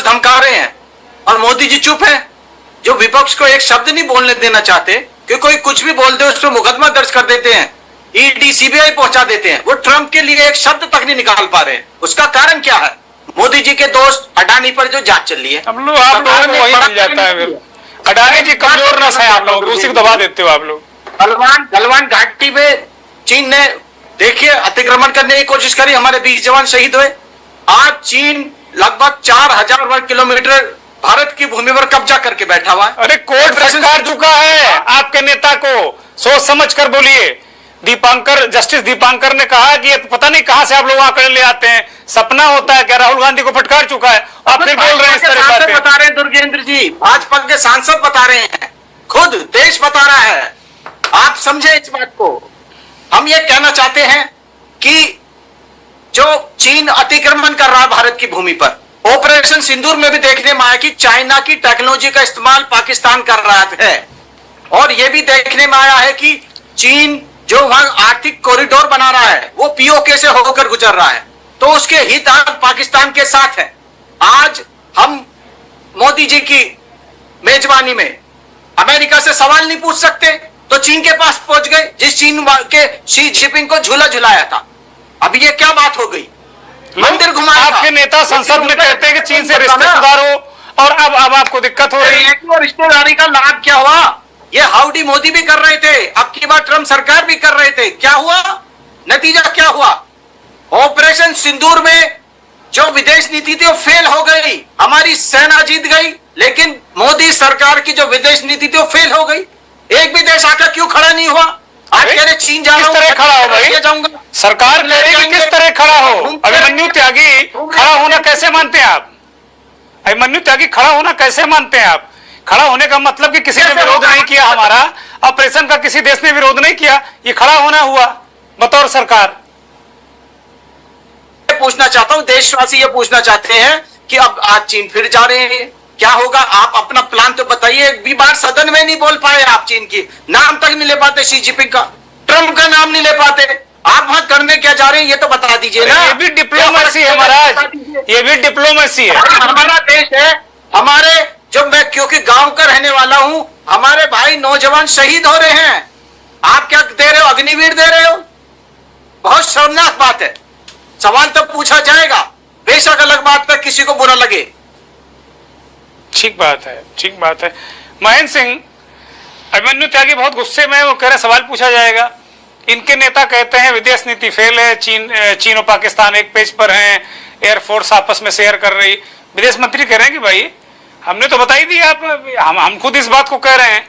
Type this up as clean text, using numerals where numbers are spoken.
धमका रहे हैं और मोदी जी चुप है। जो विपक्ष को एक शब्द नहीं बोलने देना चाहते कि कोई कुछ भी बोल दे उस पर मुकदमा दर्ज कर देते हैं, ईडी सीबीआई पहुंचा देते हैं। वो ट्रंप के लिए एक शब्द तक नहीं निकाल पा रहे। उसका कारण क्या है? मोदी जी के दोस्त अडानी पर जो जांच चल रही है। आप लोगों को वही मिल जाता है फिर। अडानी जी कमजोर नस है, आप लोग उसी को दबा देते हो आप लोग। गलवान घाटी में चीन ने देखिए अतिक्रमण करने की कोशिश करी, हमारे 20 जवान शहीद हुए। आज चीन लगभग 4000 वर्ग किलोमीटर भारत की भूमि पर कब्जा करके बैठा हुआ है। अरे कोर्ट फटकार चुका है आपके नेता को, सोच समझ कर बोलिए। जस्टिस दीपांकर ने कहा कि पता नहीं कहां से आप लोग आंकड़े ले आते हैं, सपना होता है क्या? राहुल गांधी को फटकार चुका है, आप फिर बोल रहे हैं इस तरह बातें। बता रहे हैं दुर्गेंद्र जी, भाजपा के सांसद बता रहे हैं, खुद देश बता रहा है। आप समझे इस बात को। हम ये कहना चाहते हैं कि जो चीन अतिक्रमण कर रहा है भारत की भूमि पर, ऑपरेशन सिंदूर में भी देखने में आया कि चाइना की टेक्नोलॉजी का इस्तेमाल पाकिस्तान कर रहा है। और यह भी देखने में आया है कि चीन जो वहां आर्थिक कॉरिडोर बना रहा है वो पीओके से होकर गुजर रहा है, तो उसके हित पाकिस्तान के साथ है। आज हम मोदी जी की मेजबानी में अमेरिका से सवाल नहीं पूछ सकते, तो चीन के पास पहुंच गए, जिस चीन के शी जिनपिंग को झूला झुलाया था। अब ये क्या बात हो गई? मंदिर घुमाया। आपके नेता संसद में कहते हैं कि चीन से रिश्ते सुधारो, और अब आपको दिक्कत हो रही है। रिश्तेदारी का लाभ क्या हुआ? ये हाउडी मोदी भी कर रहे थे, अब की बार ट्रंप सरकार भी कर रहे थे। क्या हुआ? नतीजा क्या हुआ? ऑपरेशन सिंदूर में जो विदेश नीति थी वो फेल हो गई, हमारी सेना जीत गई, लेकिन मोदी सरकार की जो विदेश नीति थी वो फेल हो गई। एक भी देश आकर क्यों खड़ा नहीं हुआ? आज कह रहे चीन जा रहा हूं, किस तरह खड़ा हो भाई? जाऊंगा। सरकार कह रही है किस तरह खड़ा हो? अभिमन्यु त्यागी खड़ा होना कैसे मानते हैं आप? अभिमन्यु त्यागी खड़ा होना कैसे मानते हैं आप? खड़ा होने का मतलब कि किसी ने विरोध नहीं किया, हमारा ऑपरेशन का किसी देश ने विरोध नहीं किया, ये खड़ा होना हुआ बतौर सरकार। पूछना चाहता हूं, देशवासी ये पूछना चाहते हैं कि अब आज चीन फिर जा रहे हैं, क्या होगा? आप अपना प्लान तो बताइए। एक भी बार सदन में नहीं बोल पाए आप, चीन की नाम तक नहीं ले पाते, शी जिनपिंग का, ट्रंप का नाम नहीं ले पाते। आप वहां करने क्या जा रहे हैं ये तो बता दीजिए ना। ये भी डिप्लोमेसी है महाराज, ये भी डिप्लोमेसी है। हमारा देश है, हमारे जो मैं क्योंकि गांव का रहने वाला हूं, हमारे भाई नौजवान शहीद हो रहे हैं। आप क्या दे रहे हो? अग्निवीर दे रहे हो? बहुत शर्मनाक बात है। सवाल तो पूछा जाएगा, बेशक अलग बात पर किसी को बुरा लगे। ठीक बात है, ठीक बात है। महेंद्र सिंह, अभिमन्यु त्यागी बहुत गुस्से में, वो कह रहे सवाल पूछा जाएगा। इनके नेता कहते हैं विदेश नीति फेल है, चीन और पाकिस्तान एक पेज पर हैं, एयरफोर्स आपस में शेयर कर रही। विदेश मंत्री कह रहे हैं कि भाई हमने तो बता ही दिया, आप हम खुद इस बात को कह रहे हैं